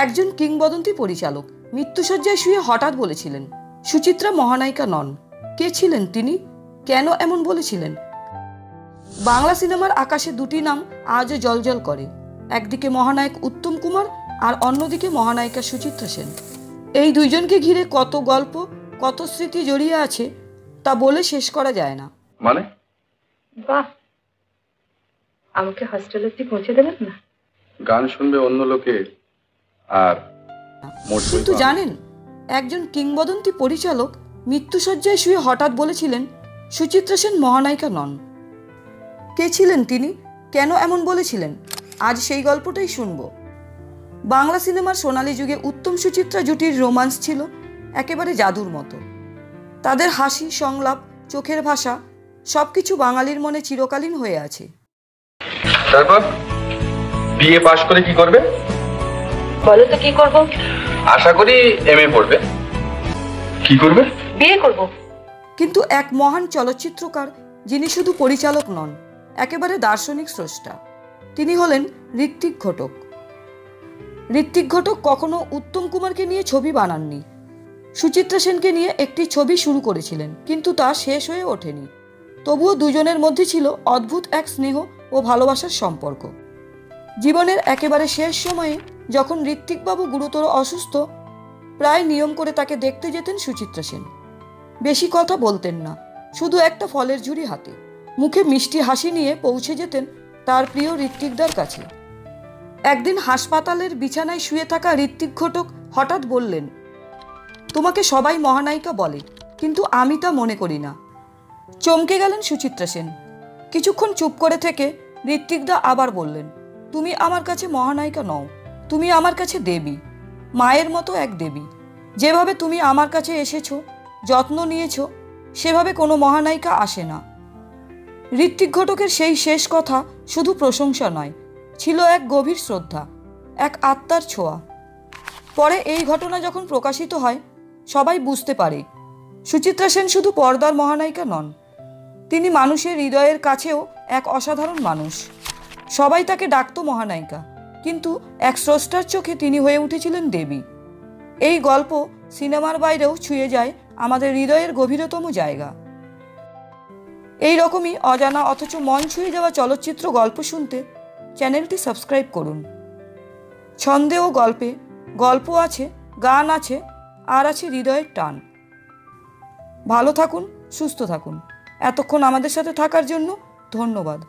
একজন কিংবদন্তি পরিচালক মৃত্যুশয্যায় শুয়ে হঠাৎ বলেছিলেন, সুচিত্রা মহানায়িকা নন। কে ছিলেন তিনি? কেন এমন বলেছিলেন? বাংলা সিনেমার আকাশে দুটি নাম আজও জ্বলজ্বল করে। একদিকে মহানায়ক উত্তম কুমার আর অন্যদিকে মহানায়িকা সুচিত্রা সেন। এই দুইজনকে ঘিরে কত গল্প, কত স্মৃতি জড়িয়ে আছে তা বলে শেষ করা যায় না। মানে বাহ, আমাকে হস্টেল অব্দি পৌঁছে দেবেন না? গান শুনবে অন্য লোকে। আর কিন্তু জানেন, একজন কিংবদন্তি পরিচালক মৃত্যুশয্যায় শুয়ে হঠাৎ বলেছিলেন, সুচিত্রা সেন মহানায়িকা নন। কে ছিলেন তিনি? কেন এমন বলেছিলেন? আজ সেই গল্পটাই শুনব। বাংলা সিনেমার সোনালী যুগে উত্তম সুচিত্রা জুটির রোমান্স ছিল একেবারে জাদুর মতো। তাদের হাসি, সংলাপ, চোখের ভাষা সবকিছু বাঙালির মনে চিরকালীন হয়ে আছে। তারপর বিএ পাশ করে কি করবে? বলো তো কি করব? আশা করি এমএ পড়বে। কি করবে? বিয়ে করব। কিন্তু এক মহান চলচ্চিত্রকার, যিনি শুধু পরিচালক নন, একেবারে দার্শনিক স্রষ্টা, তিনি হলেন ঋত্বিক ঘটক। ঋত্বিক ঘটক কখনো উত্তম কুমারকে নিয়ে ছবি বানাননি। সুচিত্রা সেনকে নিয়ে একটি ছবি শুরু করেছিলেন, কিন্তু তা শেষ হয়ে ওঠেনি। তবুও দুজনের মধ্যে ছিল অদ্ভুত এক স্নেহ ও ভালোবাসার সম্পর্ক। জীবনের একেবারে শেষ সময়ে যখন ঋত্বিকবাবু গুরুতর অসুস্থ, প্রায় নিয়ম করে তাকে দেখতে যেতেন সুচিত্রা সেন। বেশি কথা বলতেন না, শুধু একটা ফলের ঝুড়ি হাতে, মুখে মিষ্টি হাসি নিয়ে পৌঁছে যেতেন তার প্রিয় ঋত্বিকদার কাছে। একদিন হাসপাতালের বিছানায় শুয়ে থাকা ঋত্বিক ঘটক হঠাৎ বললেন, তোমাকে সবাই মহানায়িকা বলে, কিন্তু আমি তা মনে করি না। চমকে গেলেন সুচিত্রা সেন। কিছুক্ষণ চুপ করে থেকে ঋত্বিকদা আবার বললেন, তুমি আমার কাছে মহানায়িকা নও, তুমি আমার কাছে দেবী, মায়ের মতো এক দেবী। যেভাবে তুমি আমার কাছে এসেছো, যত্ন নিয়েছো, সেভাবে কোনো মহানায়িকা আসে না। ঋত্বিক ঘটকের সেই শেষ কথা শুধু প্রশংসা নয়, ছিল এক গভীর শ্রদ্ধা, এক আত্মার ছোঁয়া। পরে এই ঘটনা যখন প্রকাশিত হয়, সবাই বুঝতে পারে সুচিত্রা সেন শুধু পর্দার মহানায়িকা নন, তিনি মানুষের হৃদয়ের কাছেও এক অসাধারণ মানুষ। সবাই তাকে ডাকতো মহানায়িকা, কিন্তু এক স্রষ্টার চোখে তিনি হয়ে উঠেছিলেন দেবী। এই গল্প সিনেমার বাইরেও ছুঁয়ে যায় আমাদের হৃদয়ের গভীরতম জায়গা। এই রকমই অজানা অথচ মন ছুঁয়ে যাওয়া চলচ্চিত্র গল্প শুনতে চ্যানেলটি সাবস্ক্রাইব করুন। ছন্দে ও গল্পে গল্প আছে, গান আছে, আর আছে হৃদয়ের টান। ভালো থাকুন, সুস্থ থাকুন। এতক্ষণ আমাদের সাথে থাকার জন্য ধন্যবাদ।